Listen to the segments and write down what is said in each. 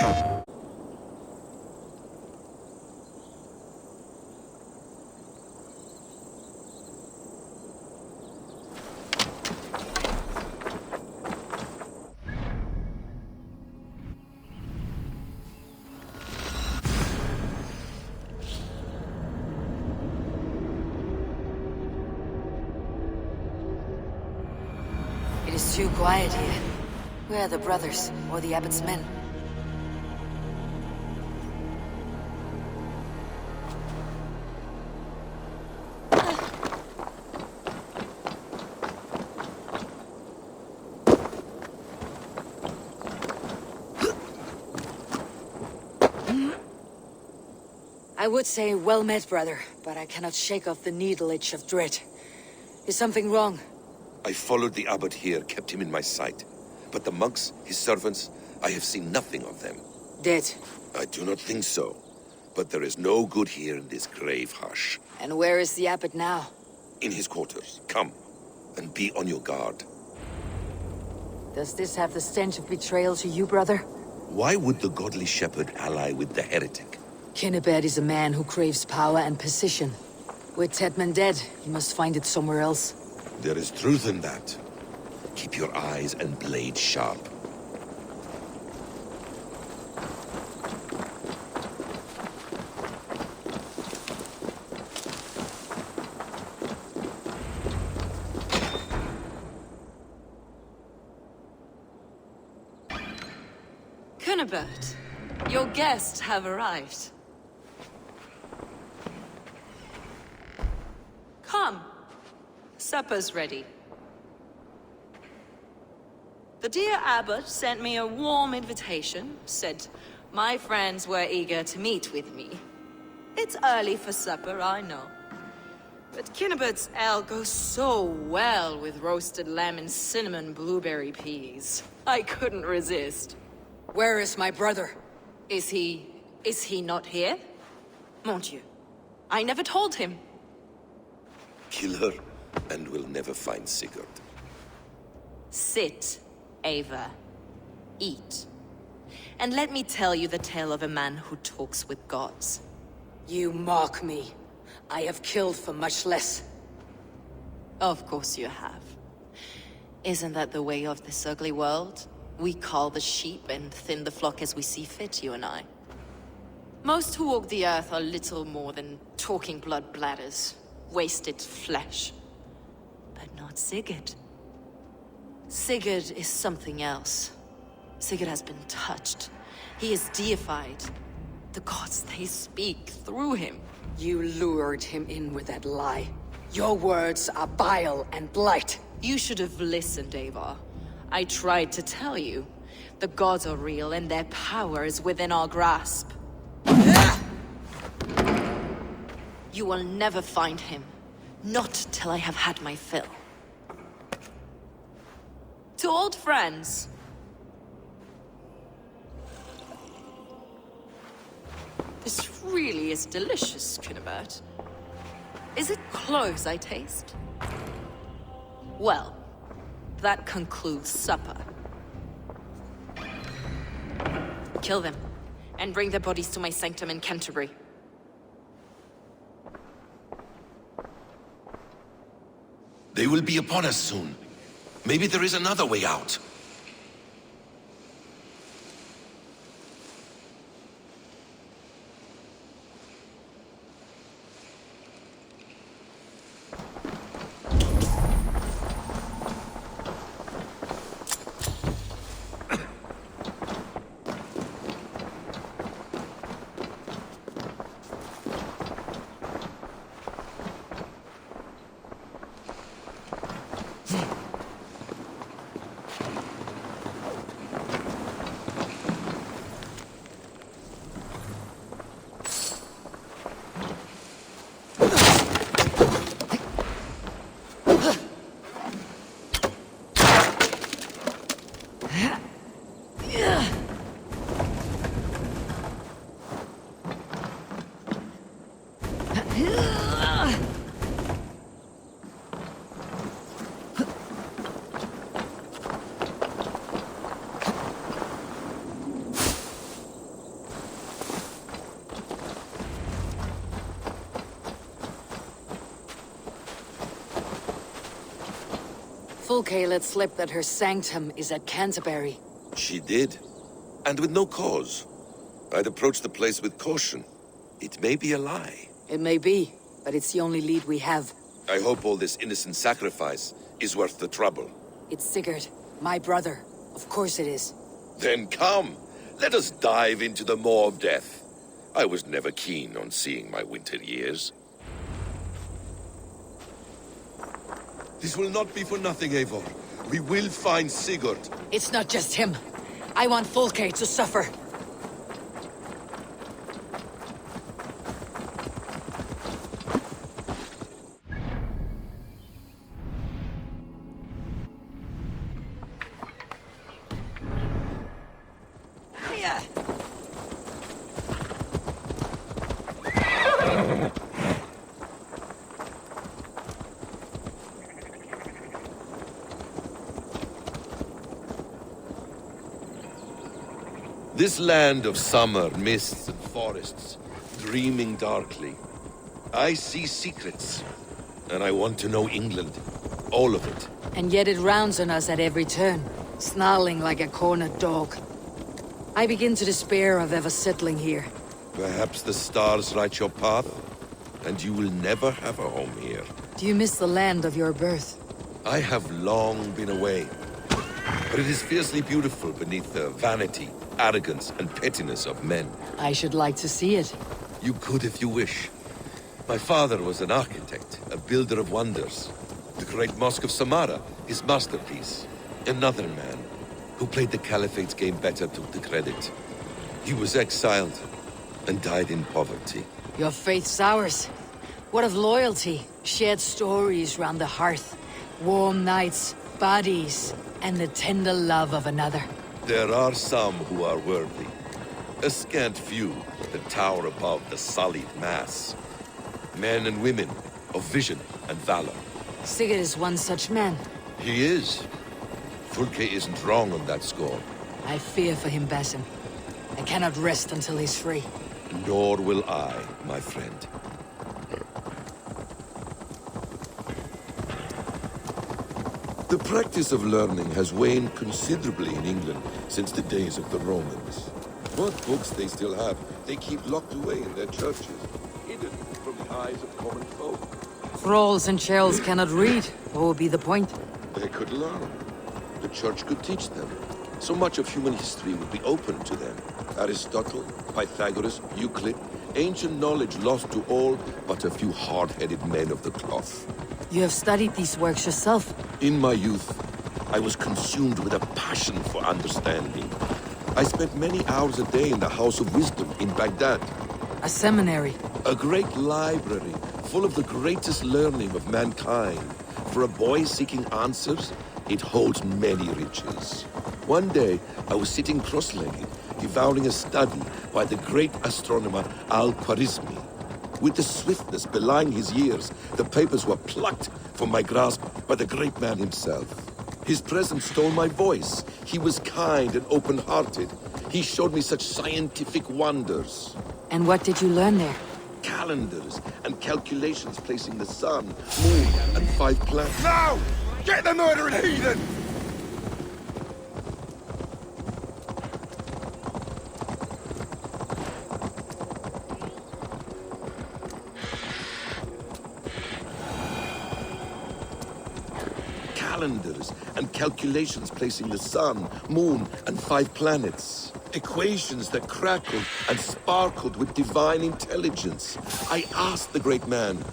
It is too quiet here. Where are the brothers, or the abbot's men? I would say well met, brother, but I cannot shake off the needle itch of dread. Is something wrong? I followed the abbot here, kept him in my sight. But the monks, his servants, I have seen nothing of them. Dead. I do not think so. But there is no good here in this grave hush. And where is the abbot now? In his quarters. Come, and be on your guard. Does this have the stench of betrayal to you, brother? Why would the godly shepherd ally with the heretic? Canterbury is a man who craves power and position. With Tedman dead, he must find it somewhere else. There is truth in that. Keep your eyes and blade sharp. Canterbury, your guests have arrived. Come. Supper's ready. The dear abbot sent me a warm invitation, said my friends were eager to meet with me. It's early for supper, I know. But Canterbury's ale goes so well with roasted lamb and cinnamon blueberry peas. I couldn't resist. Where is my brother? Is he not here? Mon Dieu, I never told him. Kill her, and we'll never find Sigurd. Sit, Eivor. Eat. And let me tell you the tale of a man who talks with gods. You mock me. I have killed for much less. Of course you have. Isn't that the way of this ugly world? We cull the sheep and thin the flock as we see fit, you and I. Most who walk the earth are little more than talking blood bladders, wasted flesh. But not Sigurd. Sigurd is something else. Sigurd has been touched. He is deified. The gods, they speak through him. You lured him in with that lie. Your words are bile and blight. You should have listened, Eivor. I tried to tell you. The gods are real and their power is within our grasp. You will never find him. Not till I have had my fill. To old friends. This really is delicious, Canterbury. Is it cloves I taste? Well, that concludes supper. Kill them, and bring their bodies to my sanctum in Canterbury. They will be upon us soon. Maybe there is another way out. Fulke let slip that her sanctum is at Canterbury. She did. And with no cause. I'd approach the place with caution. It may be a lie. It may be, but it's the only lead we have. I hope all this innocent sacrifice is worth the trouble. It's Sigurd, my brother. Of course it is. Then come, let us dive into the maw of death. I was never keen on seeing my winter years. This will not be for nothing, Eivor. We will find Sigurd. It's not just him. I want Fulke to suffer. This land of summer, mists and forests, dreaming darkly. I see secrets, and I want to know England. All of it. And yet it rounds on us at every turn, snarling like a cornered dog. I begin to despair of ever settling here. Perhaps the stars write your path, and you will never have a home here. Do you miss the land of your birth? I have long been away, but it is fiercely beautiful beneath the vanity, arrogance, and pettiness of men. I should like to see it. You could if you wish. My father was an architect, a builder of wonders. The great Mosque of Samarra, his masterpiece. Another man, who played the Caliphate's game better, took the credit. He was exiled, and died in poverty. Your faith's ours. What of loyalty? Shared stories round the hearth. Warm nights, bodies, and the tender love of another. There are some who are worthy. A scant few that tower above the sullied mass. Men and women of vision and valor. Sigurd is one such man. He is. Fulke isn't wrong on that score. I fear for him, Basim. I cannot rest until he's free. Nor will I, my friend. The practice of learning has waned considerably in England since the days of the Romans. What books they still have, they keep locked away in their churches, hidden from the eyes of common folk. Thralls and churls cannot read. What would be the point? They could learn. The church could teach them. So much of human history would be open to them. Aristotle, Pythagoras, Euclid, ancient knowledge lost to all but a few hard-headed men of the cloth. You have studied these works yourself. In my youth, I was consumed with a passion for understanding. I spent many hours a day in the House of Wisdom in Baghdad. A seminary. A great library full of the greatest learning of mankind. For a boy seeking answers, it holds many riches. One day, I was sitting cross-legged, devouring a study by the great astronomer Al-Khwarizmi. With the swiftness belying his years, the papers were plucked from my grasp by the great man himself. His presence stole my voice. He was kind and open-hearted. He showed me such scientific wonders. And what did you learn there? Calendars and calculations placing the sun, moon, and 5 planets. Now! Get the murdering heathen! Calendars and calculations placing the sun, moon, and 5 planets. Equations that crackled and sparkled with divine intelligence. I asked the great man,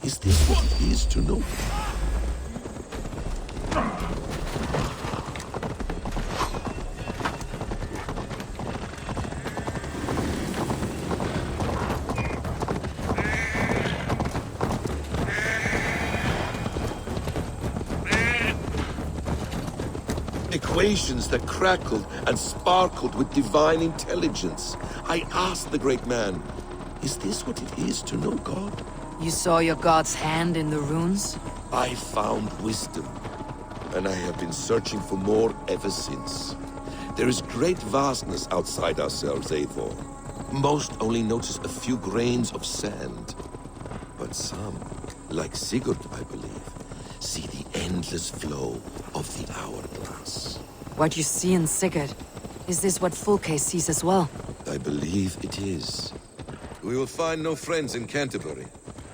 is this what it is to know? Equations that crackled and sparkled with divine intelligence. I asked the great man, is this what it is to know God? You saw your god's hand in the runes? I found wisdom, and I have been searching for more ever since. There is great vastness outside ourselves, Eivor. Most only notice a few grains of sand. But some, like Sigurd, I believe, see the endless flow of the hourglass. What you see in Sigurd, is this what Fulke sees as well? I believe it is. We will find no friends in Canterbury,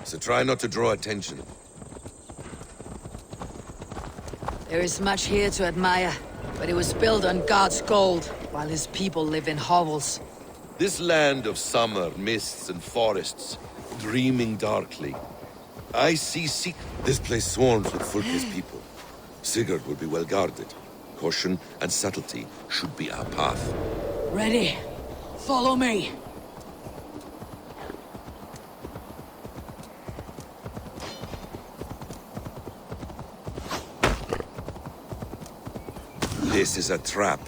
so try not to draw attention. There is much here to admire, but it was built on God's gold, while his people live in hovels. This land of summer, mists and forests, dreaming darkly. I see This place swarms with Fulke's people. Sigurd will be well guarded. Caution and subtlety should be our path. Ready? Follow me. This is a trap.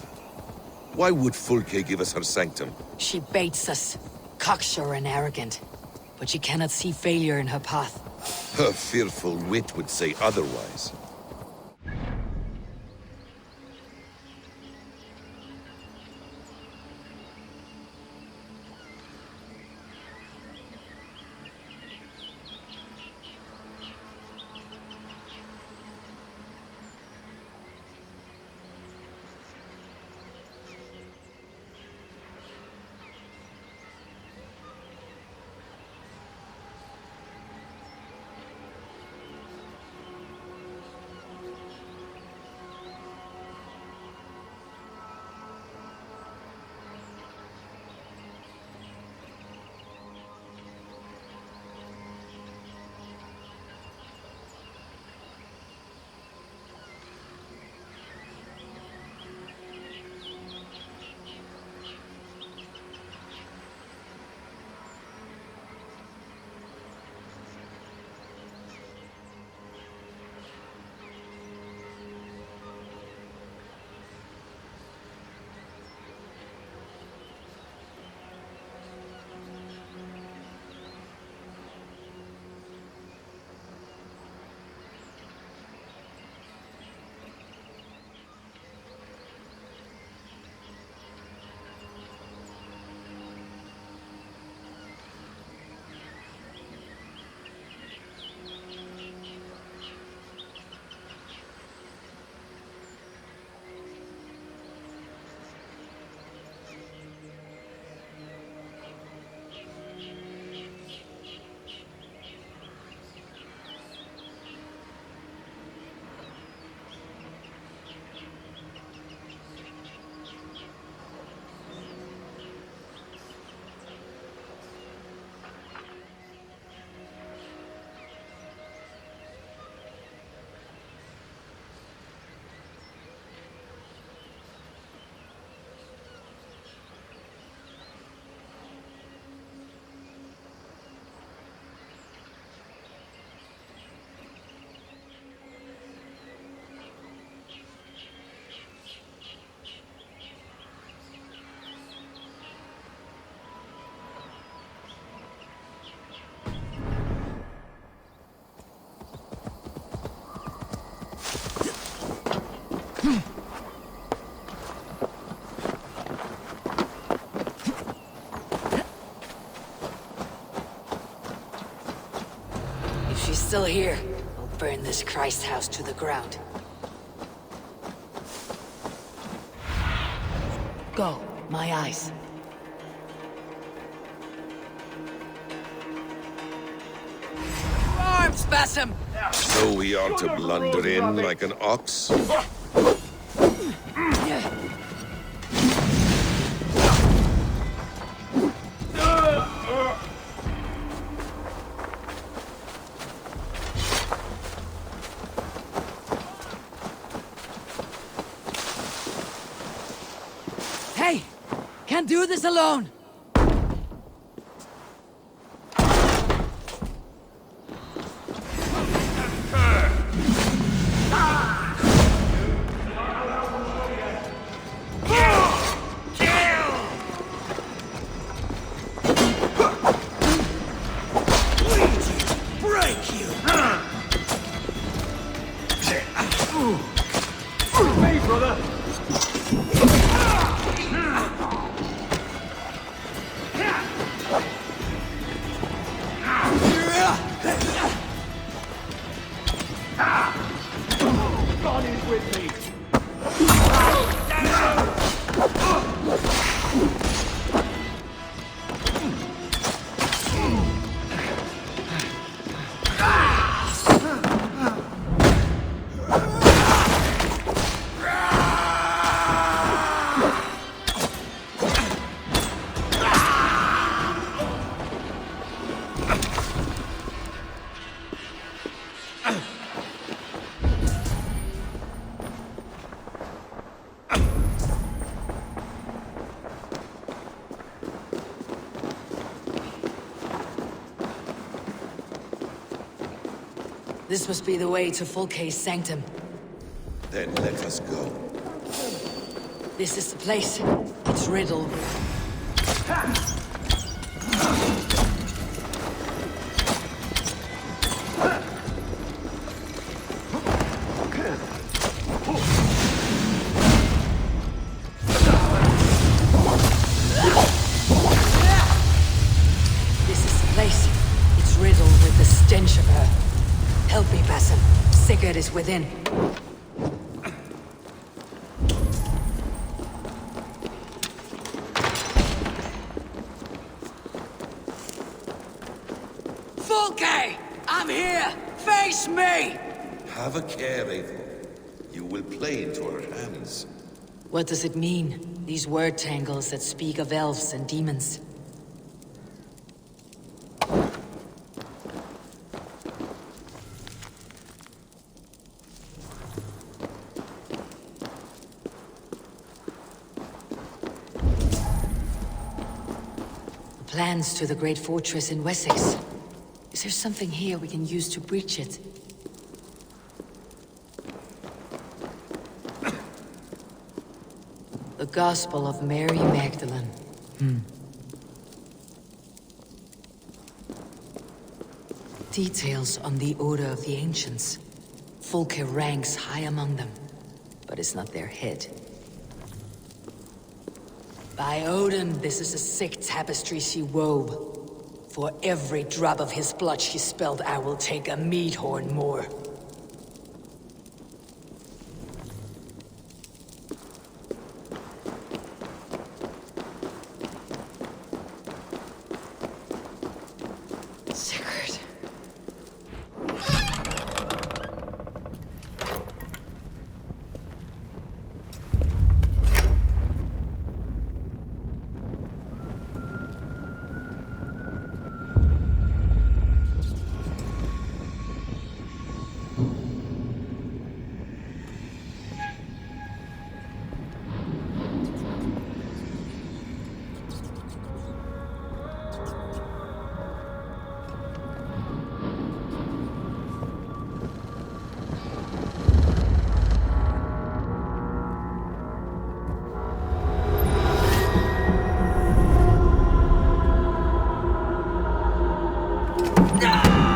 Why would Fulke give us her sanctum? She baits us, cocksure and arrogant. But she cannot see failure in her path. Her fearful wit would say otherwise. She's still here. I'll burn this Christ house to the ground. Go, my eyes. Arms, Basim! So we are to blunder in like an ox? Hey! Can't do this alone! This must be the way to Fulke's sanctum. Then let us go. This is the place. It's riddled. This is the place. It's riddled with the stench of her. Help me, Basim. Sigurd is within. Fulke! I'm here! Face me! Have a care, Eivor. You will play into our hands. What does it mean? These word tangles that speak of elves and demons. Plans to the great fortress in Wessex. Is there something here we can use to breach it? The Gospel of Mary Magdalene. Details on the Order of the Ancients. Fulke ranks high among them, but it's not their head. By Odin, this is a sick tapestry she wove. For every drop of his blood she spilled, I will take a meat horn more. Sigurd.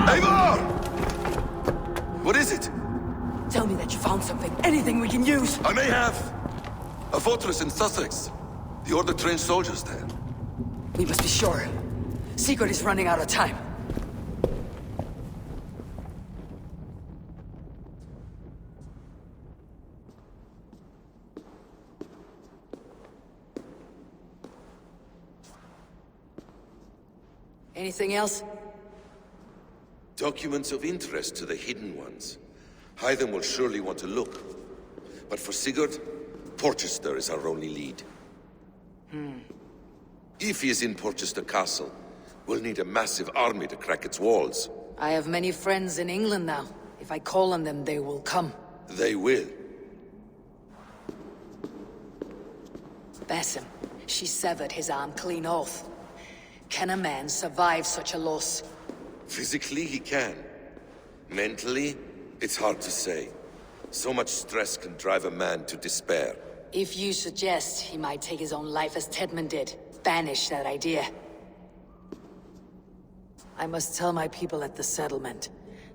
Eivor! What is it? Tell me that you found something. Anything we can use. I may have. A fortress in Sussex. The Order trained soldiers there. We must be sure. Sigurd is running out of time. Anything else? Documents of interest to the Hidden Ones. Hythen will surely want to look. But for Sigurd, Porchester is our only lead. If he is in Porchester Castle, we'll need a massive army to crack its walls. I have many friends in England now. If I call on them, they will come. They will. Basim, she severed his arm clean off. Can a man survive such a loss? Physically, he can. Mentally, it's hard to say. So much stress can drive a man to despair. If you suggest he might take his own life as Tedman did, banish that idea. I must tell my people at the settlement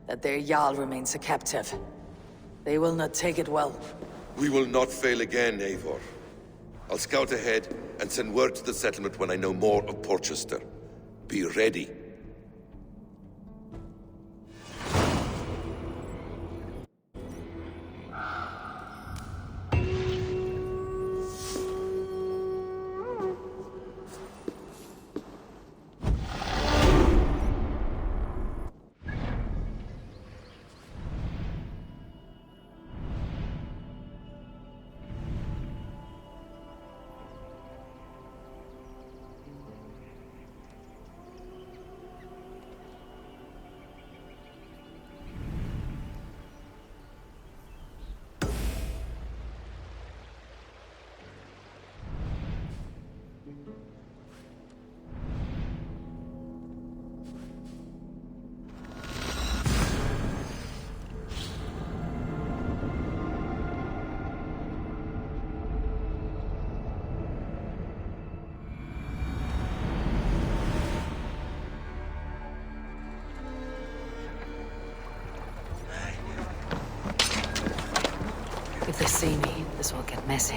that their Jarl remains a captive. They will not take it well. We will not fail again, Eivor. I'll scout ahead and send word to the settlement when I know more of Porchester. Be ready. see me, this will get messy.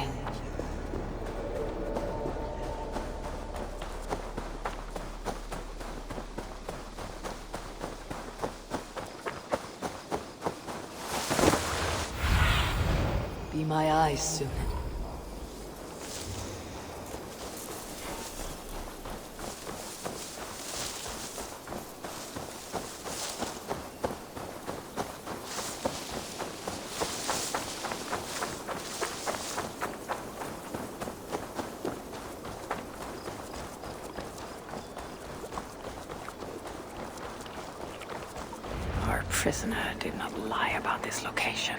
Be my eyes soon. Our prisoner did not lie about this location.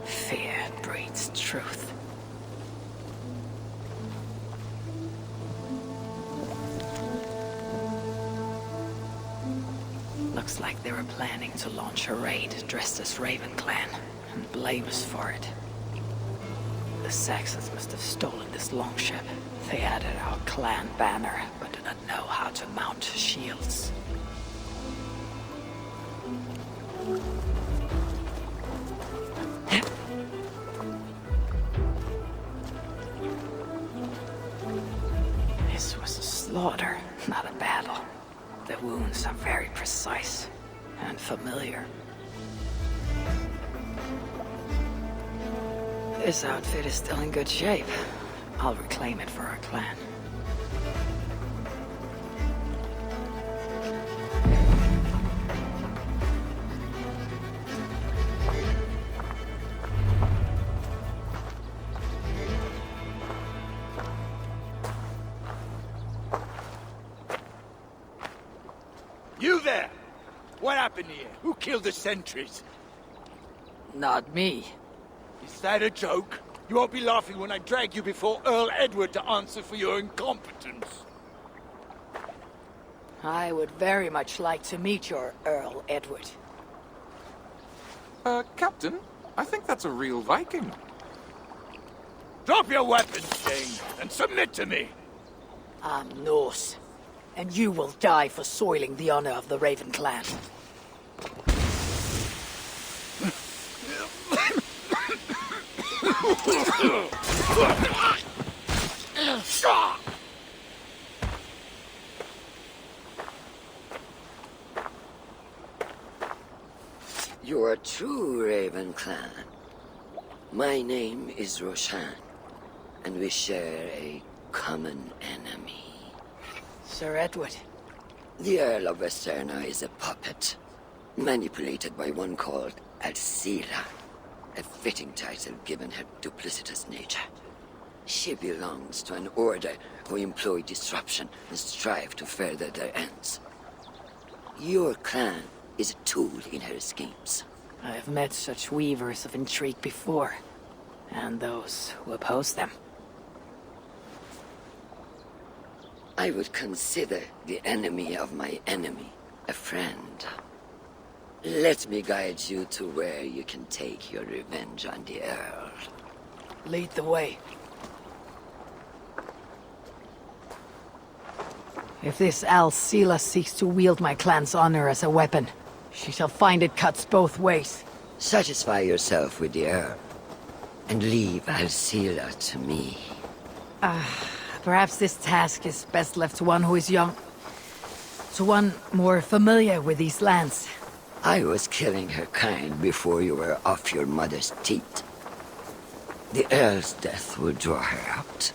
Fear breeds truth. Looks like they were planning to launch a raid dressed as Raven Clan, and blame us for it. The Saxons must have stolen this longship. They added our clan banner, but do not know how to mount shields. This was a slaughter, not a battle. The wounds are very precise and familiar. This outfit is still in good shape. I'll reclaim it for our clan. You there! What happened here? Who killed the sentries? Not me. Is that a joke? You won't be laughing when I drag you before Earl Edward to answer for your incompetence. I would very much like to meet your Earl Edward. Captain, I think that's a real Viking. Drop your weapons, King, and submit to me! I'm Norse, and you will die for soiling the honor of the Raven Clan. You are true, Raven Clan. My name is Roshan, and we share a common enemy. Sir Edward. The Earl of Westerna is a puppet, manipulated by one called Alcila, a fitting title given her duplicitous nature. She belongs to an order who employ disruption and strive to further their ends. Your clan is a tool in her schemes. I have met such weavers of intrigue before, and those who oppose them. I would consider the enemy of my enemy a friend. Let me guide you to where you can take your revenge on the Earl. Lead the way. If this Alcila seeks to wield my clan's honor as a weapon, she shall find it cuts both ways. Satisfy yourself with the Earl, and leave Alcila to me. Perhaps this task is best left to one who is young. To one more familiar with these lands. I was killing her kind before you were off your mother's teat. The Earl's death will draw her out.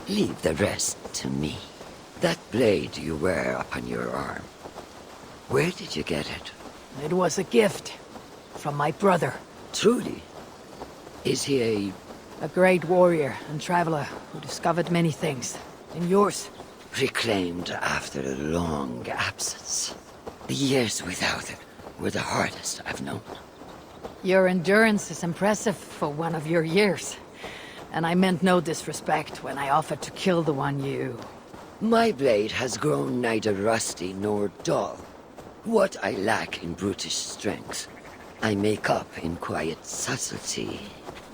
Leave the rest to me. That blade you wear upon your arm, where did you get it? It was a gift from my brother. Truly? Is he A great warrior and traveler who discovered many things. And yours? reclaimed after a long absence? The years without it were the hardest I've known. Your endurance is impressive for one of your years. And I meant no disrespect when I offered to kill the one you... My blade has grown neither rusty nor dull. What I lack in brutish strength, I make up in quiet subtlety.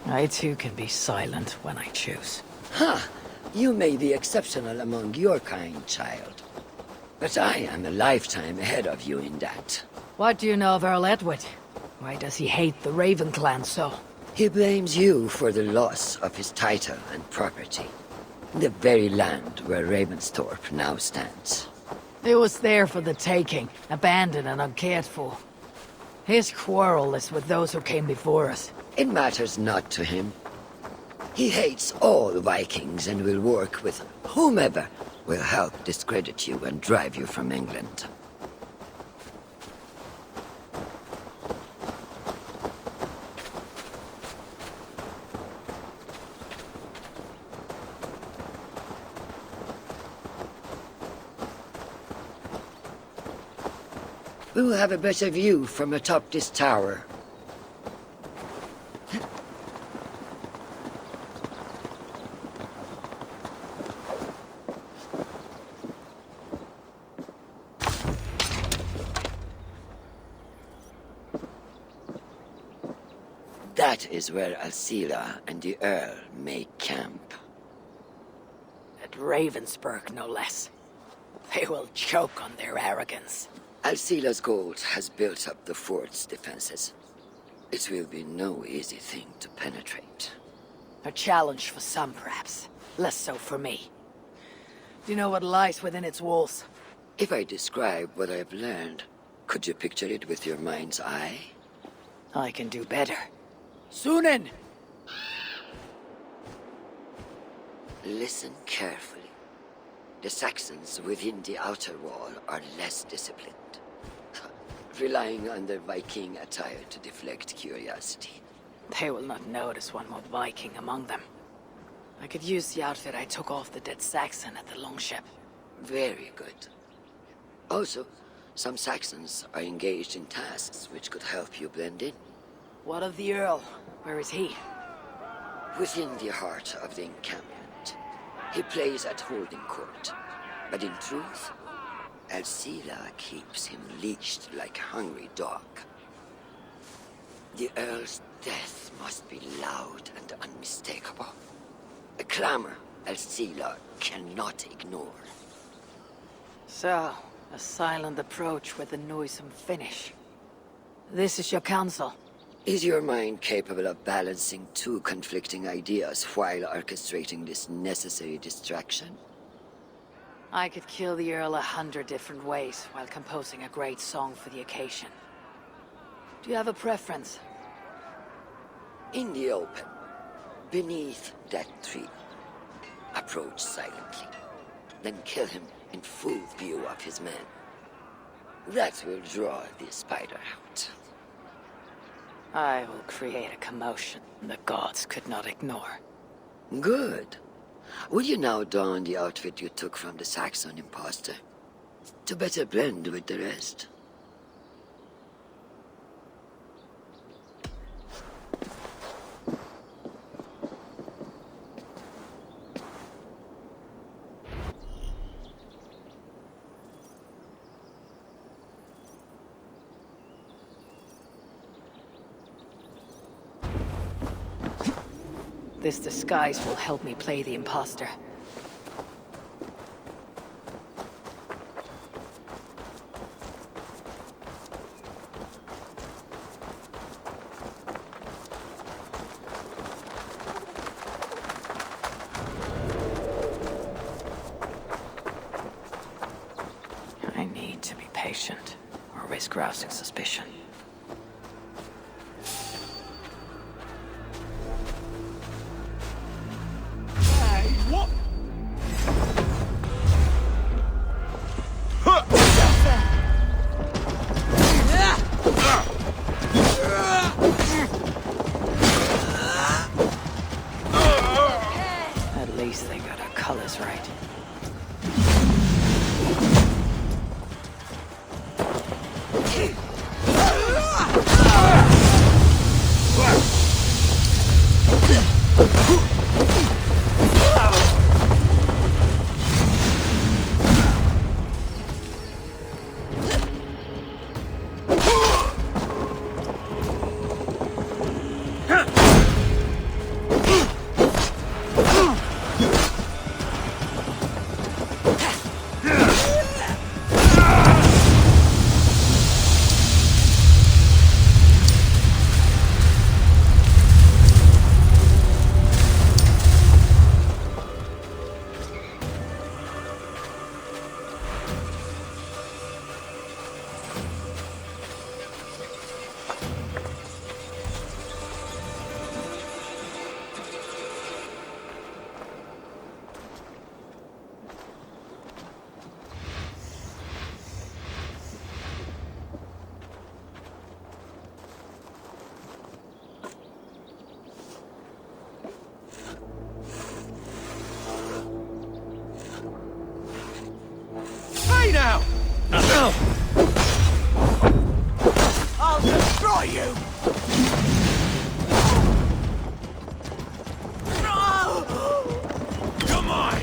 I too can be silent when I choose. Ha! You may be exceptional among your kind, child. But I am a lifetime ahead of you in that. What do you know of Earl Edward? Why does he hate the Raven clan so? He blames you for the loss of his title and property. The very land where Ravensthorpe now stands. It was there for the taking, abandoned and uncared for. His quarrel is with those who came before us. It matters not to him. He hates all Vikings and will work with whomever will help discredit you and drive you from England. We will have a better view from atop this tower. That is where Alcila and the Earl make camp. At Ravensburg, no less. They will choke on their arrogance. Alcila's gold has built up the fort's defenses. It will be no easy thing to penetrate. A challenge for some, perhaps. Less so for me. Do you know what lies within its walls? If I describe what I've learned, could you picture it with your mind's eye? I can do better. Sunan! Listen carefully. The Saxons within the outer wall are less disciplined, relying on their Viking attire to deflect curiosity. They will not notice one more Viking among them. I could use the outfit I took off the dead Saxon at the longship. Very good. Also, some Saxons are engaged in tasks which could help you blend in. What of the Earl? Where is he? Within the heart of the encampment. He plays at holding court, but in truth, Alcila keeps him leashed like a hungry dog. The Earl's death must be loud and unmistakable. A clamor Alcila cannot ignore. So, a silent approach with a noisome finish. This is your counsel. Is your mind capable of balancing two conflicting ideas while orchestrating this necessary distraction? I could kill the Earl 100 different ways while composing a great song for the occasion. Do you have a preference? In the open, beneath that tree. Approach silently, then kill him in full view of his men. That will draw the spider out. I will create a commotion the gods could not ignore. Good. Will you now don the outfit you took from the Saxon imposter? To better blend with the rest. This disguise will help me play the imposter. I need to be patient, or risk rousing suspicion. At least they got our colors right. I'll destroy you! Come on!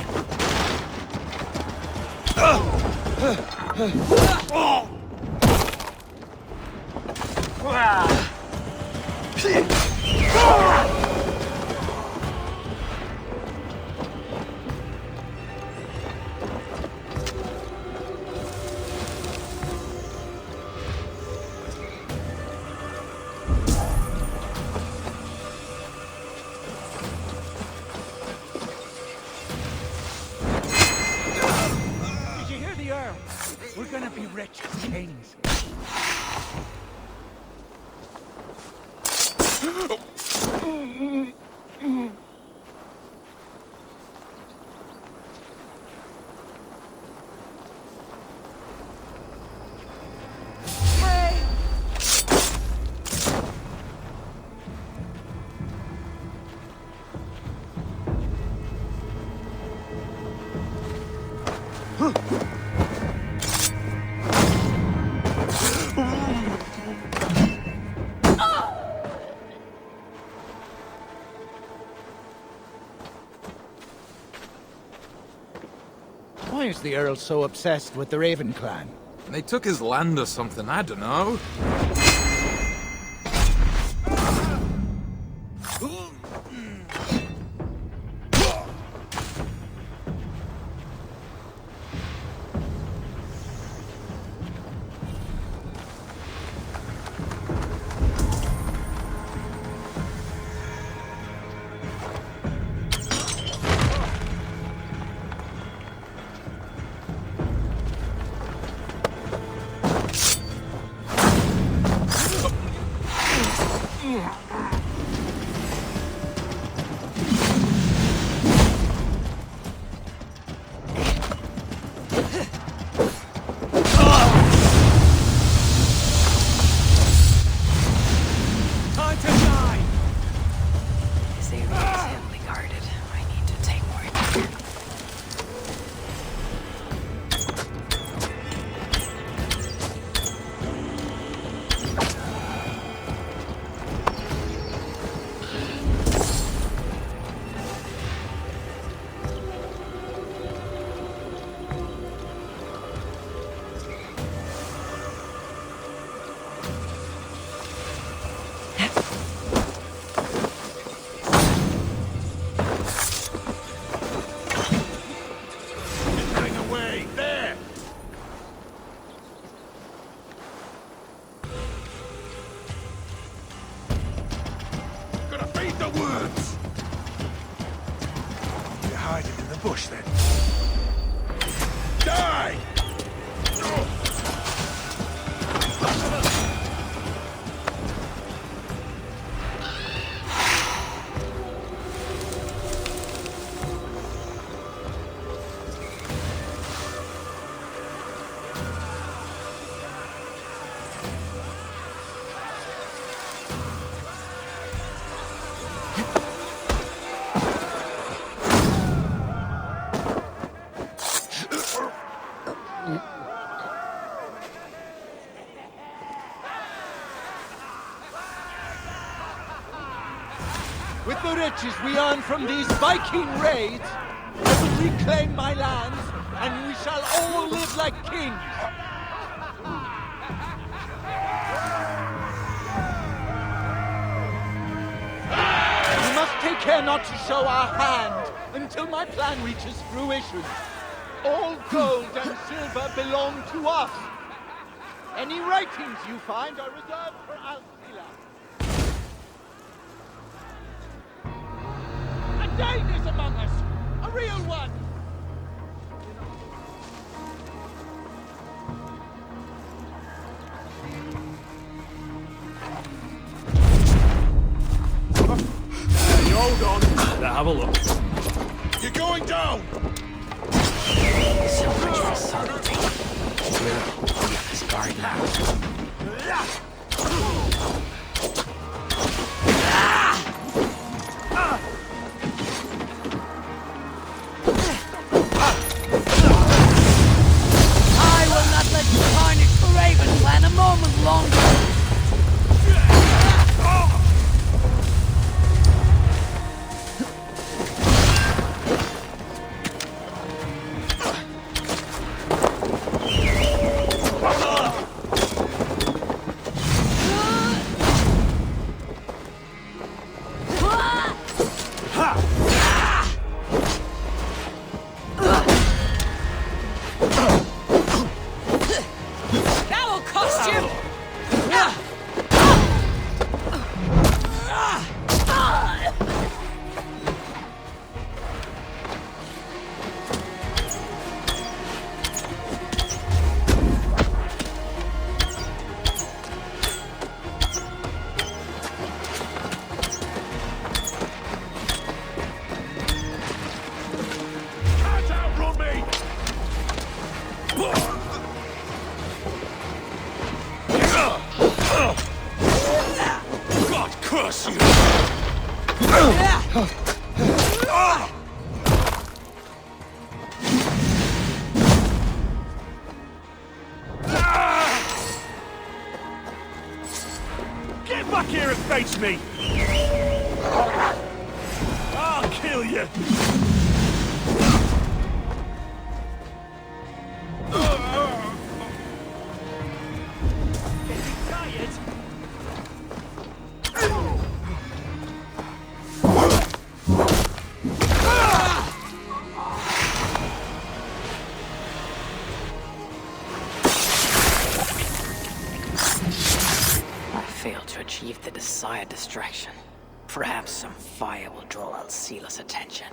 Did you hear the Earl? We're gonna be rich as kings. Why is the Earl so obsessed with the Raven clan? They took his land or something, I don't know. This area is heavily guarded. I need to take more care. Getting away! There! Gonna feed the worms! You're hiding in the bush then. Die! With the riches we earn from these Viking raids, I will reclaim my lands, and we shall all live like kings. We must take care not to show our hand until my plan reaches fruition. All gold and silver belong to us. Any writings you find are reserved for Alcila. A Dane is among us! A real one! Hey, hold on. Have a look. You're going down! So much for subtlety. We'll be on his guard now. I will not let you God curse you! Get back here and face me! I'll kill you! Getting tired? I failed to achieve the desired distraction. Perhaps some fire will draw Alcila's attention.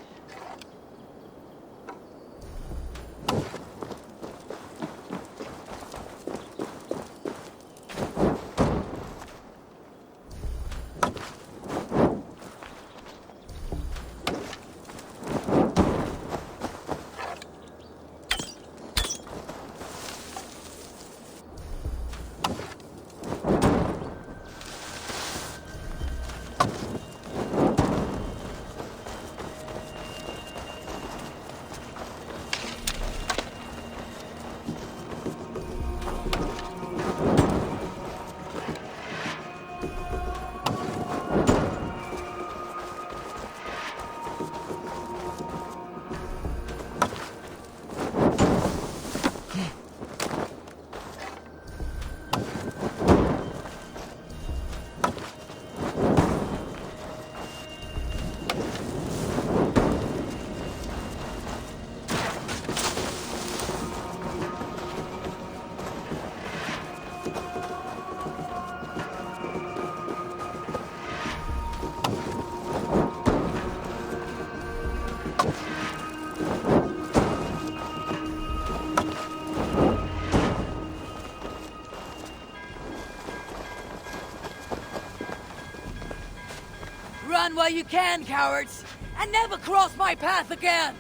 Run while you can, cowards! And never cross my path again!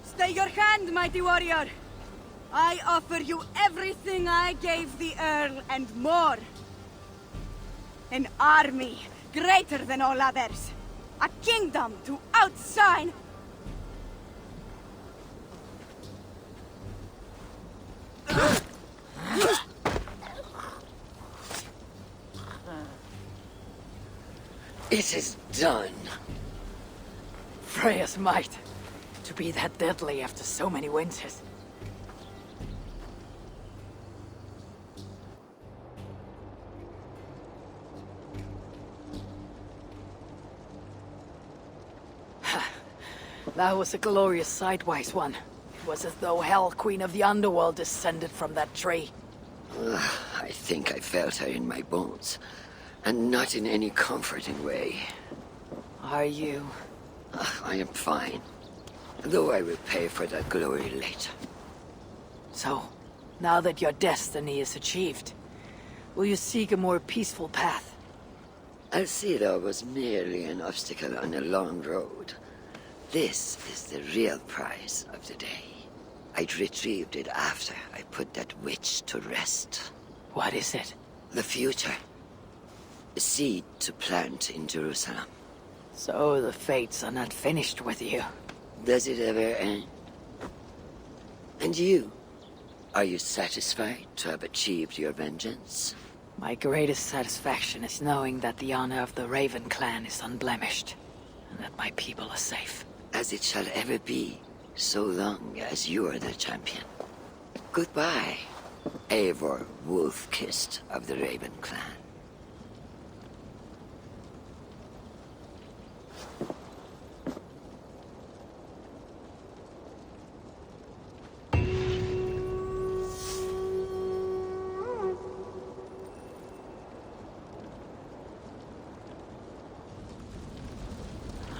Stay your hand, mighty warrior! I offer you everything I gave the Earl and more. An army greater than all others. A kingdom to outshine. It is done. Freya's might. To be that deadly after so many winters. That was a glorious sidewise one. It was as though Hell, Queen of the Underworld, descended from that tree. I think I felt her in my bones. And not in any comforting way. Are you? I am fine. Though I will pay for that glory later. So, now that your destiny is achieved, will you seek a more peaceful path? Alcida was merely an obstacle on a long road. This is the real prize of the day. I'd retrieved it after I put that witch to rest. What is it? The future. A seed to plant in Jerusalem. So the fates are not finished with you. Does it ever end? And you? Are you satisfied to have achieved your vengeance? My greatest satisfaction is knowing that the honor of the Raven clan is unblemished, and that my people are safe. As it shall ever be, so long as you are the champion. Goodbye, Eivor Wolf-Kissed of the Raven clan.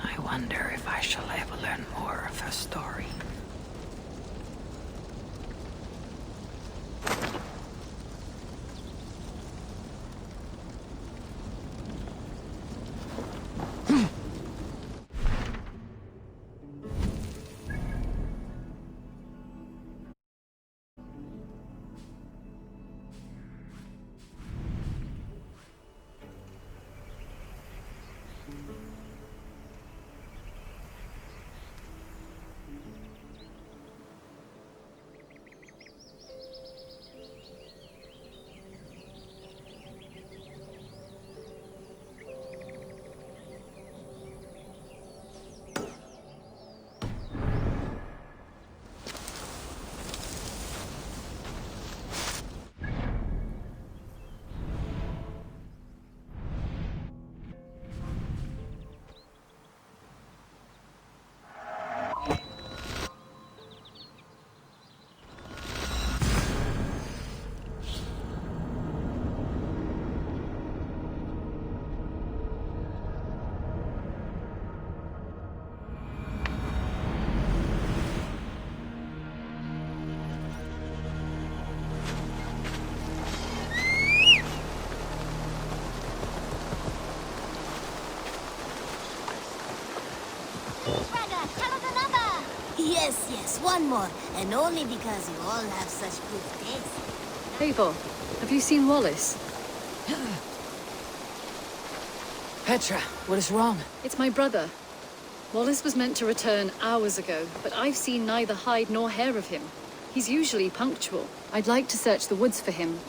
I wonder if I shall ever learn more of her story. Yes, one more. And only because you all have such good taste. Eivor, have you seen Wallace? Petra, what is wrong? It's my brother. Wallace was meant to return hours ago, but I've seen neither hide nor hair of him. He's usually punctual. I'd like to search the woods for him,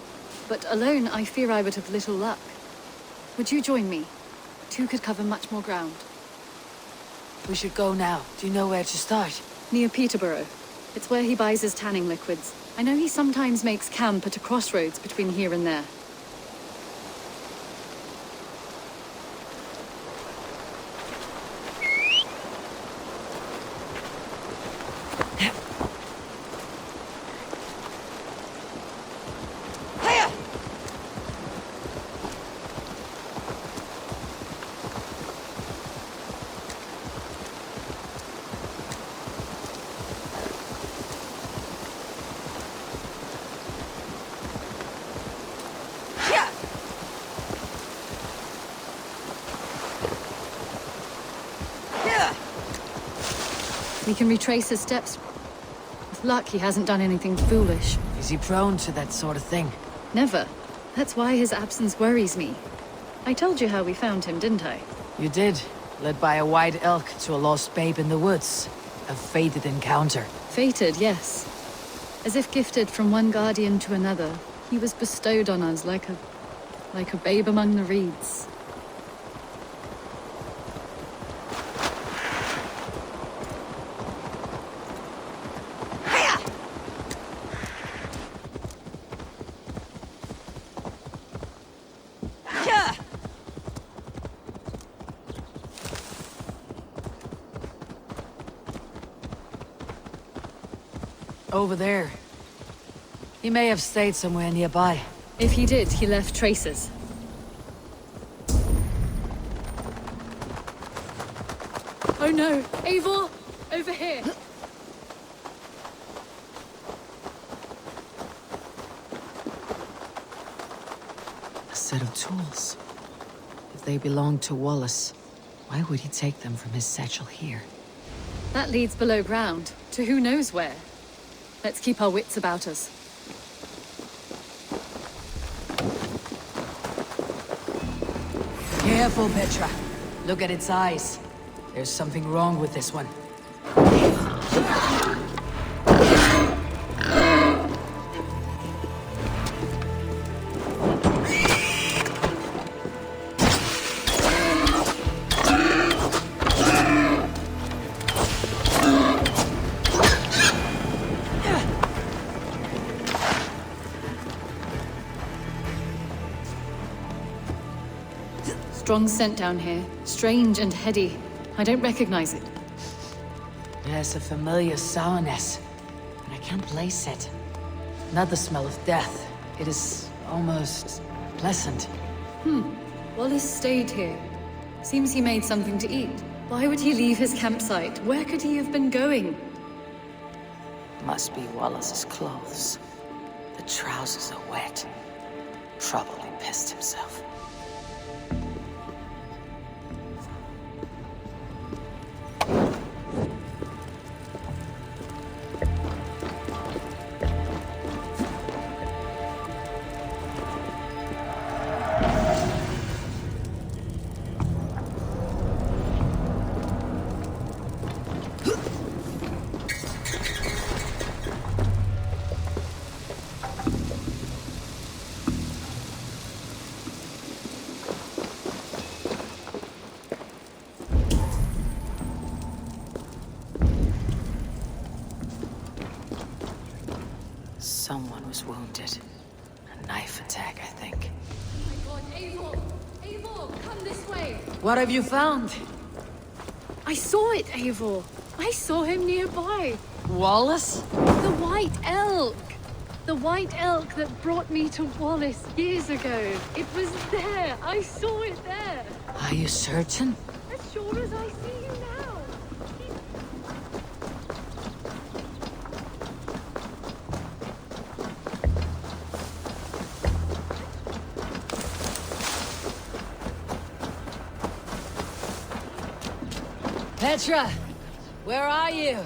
but alone I fear I would have little luck. Would you join me? Two could cover much more ground. We should go now. Do you know where to start? Near Peterborough. It's where he buys his tanning liquids. I know he sometimes makes camp at a crossroads between here and there. We can retrace his steps. With luck, he hasn't done anything foolish. Is he prone to that sort of thing? Never. That's why his absence worries me. I told you how we found him, didn't I? You did. Led by a white elk to a lost babe in the woods. A fated encounter. Fated, yes. As if gifted from one guardian to another, he was bestowed on us like a babe among the reeds. Over there. He may have stayed somewhere nearby. If he did, he left traces. Oh no! Eivor! Over here! A set of tools. If they belonged to Wallace, why would he take them from his satchel here? That leads below ground, to who knows where. Let's keep our wits about us. Careful, Petra. Look at its eyes. There's something wrong with this one. Strong scent down here. Strange and heady. I don't recognize it. It has a familiar sourness, but I can't place it. Not the smell of death. It is almost pleasant. Wallace stayed here. Seems he made something to eat. Why would he leave his campsite? Where could he have been going? Must be Wallace's clothes. The trousers are wet. Probably pissed himself. Someone was wounded. A knife attack, I think. Oh my god, Eivor! Eivor, come this way! What have you found? I saw it, Eivor! I saw him nearby! Wallace? The white elk! The white elk that brought me to Wallace years ago. It was there! I saw it there! Are you certain? As sure as I see you now! Petra! Where are you?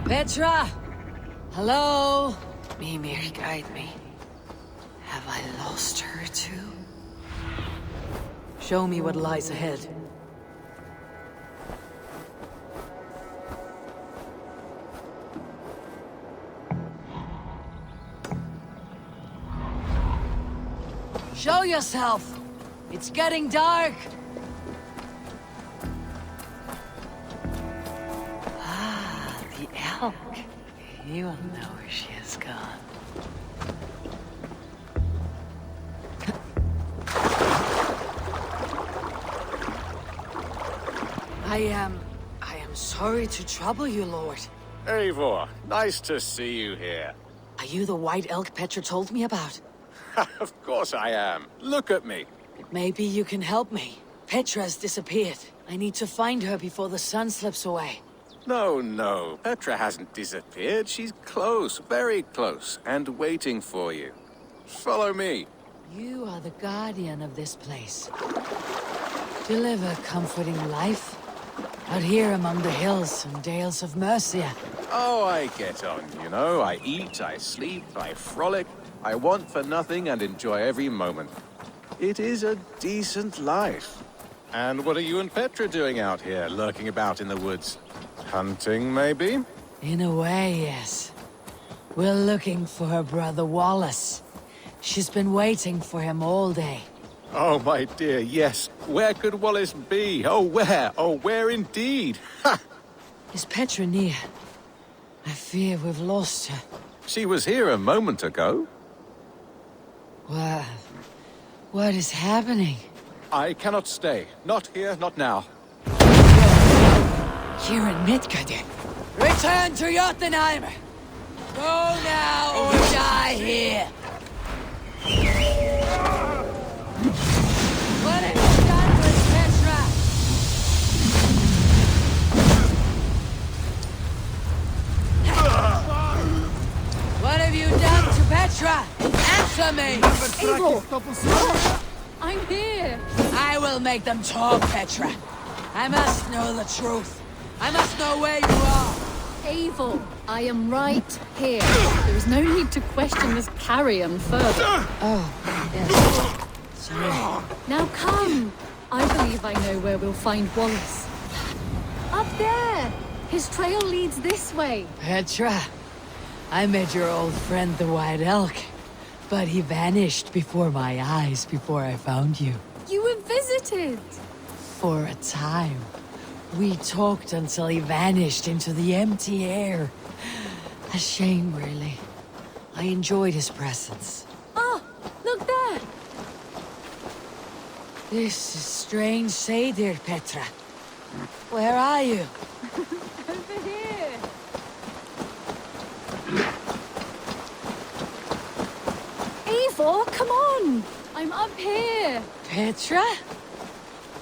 Petra! Hello? Mimir, guide me. Have I lost her too? Show me what lies ahead. Show yourself! It's getting dark! Ah, the elk. You will know where she has gone. I am sorry to trouble you, Lord. Eivor, nice to see you here. Are you the white elk Petra told me about? Of course I am. Look at me. Maybe you can help me. Petra's disappeared. I need to find her before the sun slips away. No. Petra hasn't disappeared. She's close, very close, and waiting for you. Follow me. You are the guardian of this place. Deliver comforting life out here among the hills and dales of Mercia. Oh, I get on, you know. I eat, I sleep, I frolic. I want for nothing and enjoy every moment. It is a decent life. And what are you and Petra doing out here, lurking about in the woods? Hunting, maybe? In a way, yes. We're looking for her brother Wallace. She's been waiting for him all day. Oh, my dear, yes. Where could Wallace be? Oh, where? Oh, where indeed? Ha! Is Petra near? I fear we've lost her. She was here a moment ago. What is happening? I cannot stay. Not here, not now. Here in Midgard. Return to Jotunheim! Go now or die here! What have you done with Petra? What have you done to Petra? Answer me! Eivor! I'm here! I will make them talk, Petra. I must know the truth. I must know where you are. Eivor, I am right here. There is no need to question this carrion further. Oh, yes. Sorry. Now come! I believe I know where we'll find Wallace. Up there! His trail leads this way. Petra, I met your old friend the White Elk, but he vanished before my eyes before I found you. You were visited! For a time. We talked until he vanished into the empty air. A shame, really. I enjoyed his presence. Ah, look there! This is strange say, dear Petra. Where are you? Over here! Eivor, come on! I'm up here! Petra?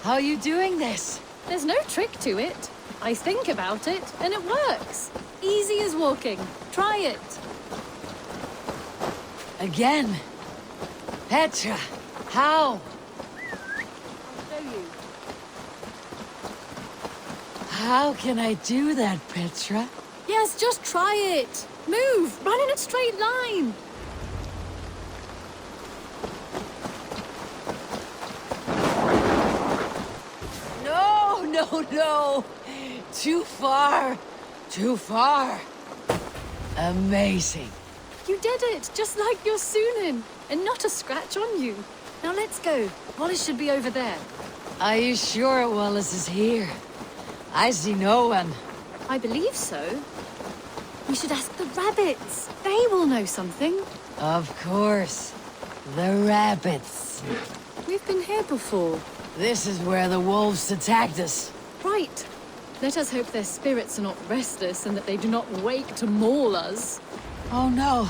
How are you doing this? There's no trick to it. I think about it, and it works. Easy as walking. Try it. Again? Petra, how? I'll show you. How can I do that, Petra? Yes, just try it. Move! Run in a straight line! No! Too far! Too far! Amazing! You did it, just like your Sunan, and not a scratch on you. Now let's go. Wallace should be over there. Are you sure Wallace is here? I see no one. I believe so. We should ask the rabbits. They will know something. Of course. The rabbits. We've been here before. This is where the wolves attacked us. Right. Let us hope their spirits are not restless and that they do not wake to maul us. Oh no.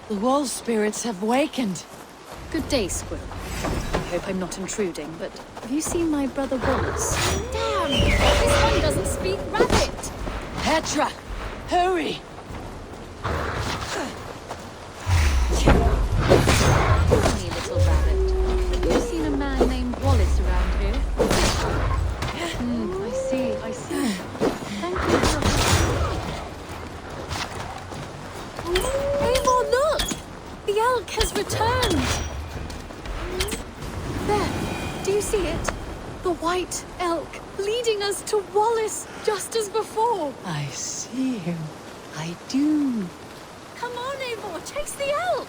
The wolf spirits have wakened. Good day, Squirrel. I hope I'm not intruding, but have you seen my brother Wallace? Damn! This one doesn't speak rabbit! Petra! Hurry! Funny little rabbit. Have you seen a man named Wallace around here? I see. Thank you for see it? The white elk leading us to Wallace, just as before. I see him. I do. Come on, Eivor, chase the elk!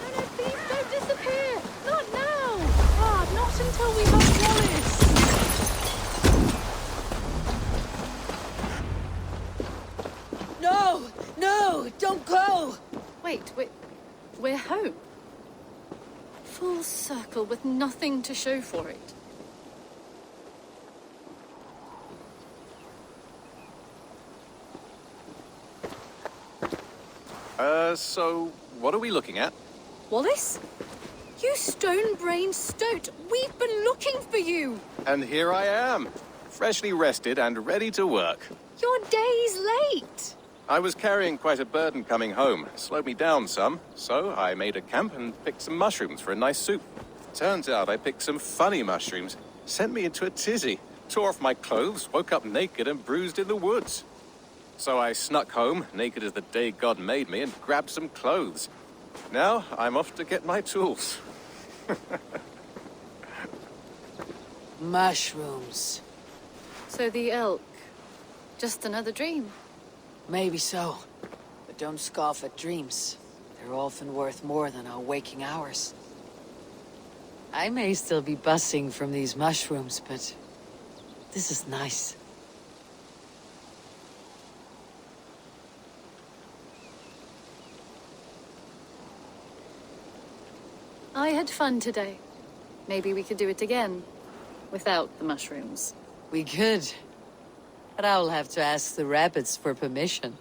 No, please don't disappear! Not now! Ah, not until we have Wallace! No! No! Don't go! Wait, we're home. Full circle with nothing to show for it. So what are we looking at? Wallace? You stone-brained stoat! We've been looking for you! And here I am, freshly rested and ready to work. You're days late! I was carrying quite a burden coming home. Slowed me down some, so I made a camp and picked some mushrooms for a nice soup. Turns out I picked some funny mushrooms. Sent me into a tizzy. Tore off my clothes, woke up naked and bruised in the woods. So I snuck home, naked as the day God made me, and grabbed some clothes. Now I'm off to get my tools. Mushrooms. So the elk, just another dream. Maybe so. But don't scoff at dreams. They're often worth more than our waking hours. I may still be buzzing from these mushrooms, but this is nice. I had fun today. Maybe we could do it again, without the mushrooms. We could. But I'll have to ask the rabbits for permission.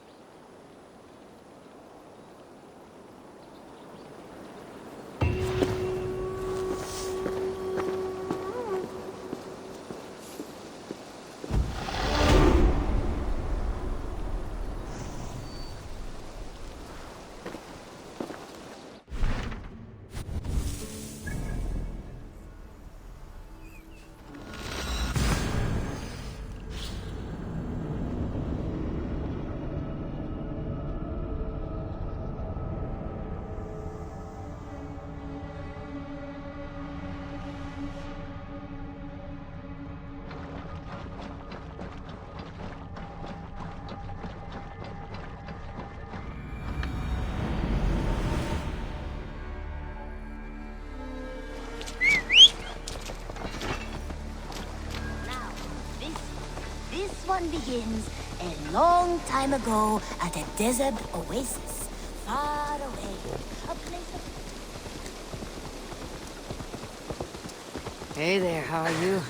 This one begins a long time ago at a desert oasis, far away. A place of... Hey there, how are you?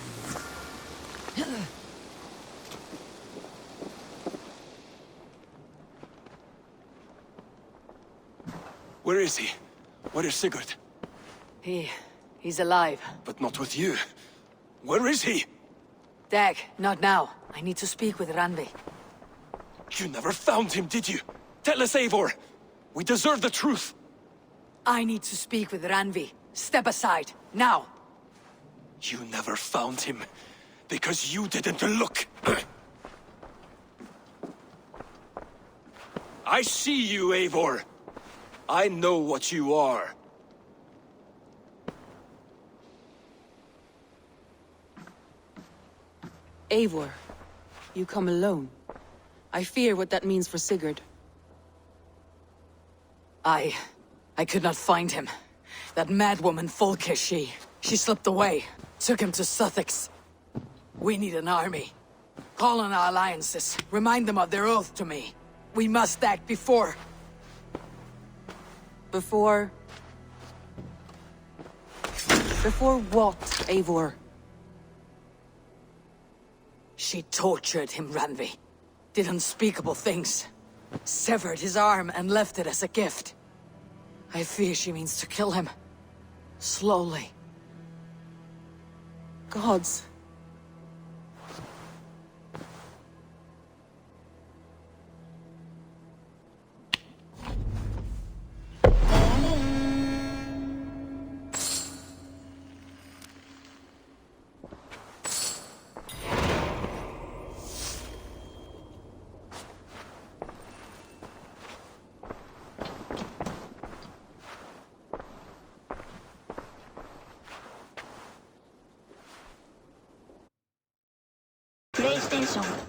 Where is he? Where is Sigurd? He's alive. But not with you. Where is he? Dag, not now. I need to speak with Randvi. You never found him, did you? Tell us, Eivor! We deserve the truth! I need to speak with Randvi. Step aside, now! You never found him, because you didn't look! I see you, Eivor! I know what you are. Eivor, you come alone. I fear what that means for Sigurd. I could not find him. That madwoman Fulke, she slipped away. Took him to Sussex. We need an army. Call on our alliances. Remind them of their oath to me. We must act before... Before what, Eivor? She tortured him, Randvi. Did unspeakable things. Severed his arm and left it as a gift. I fear she means to kill him. Slowly. Gods. PlayStation.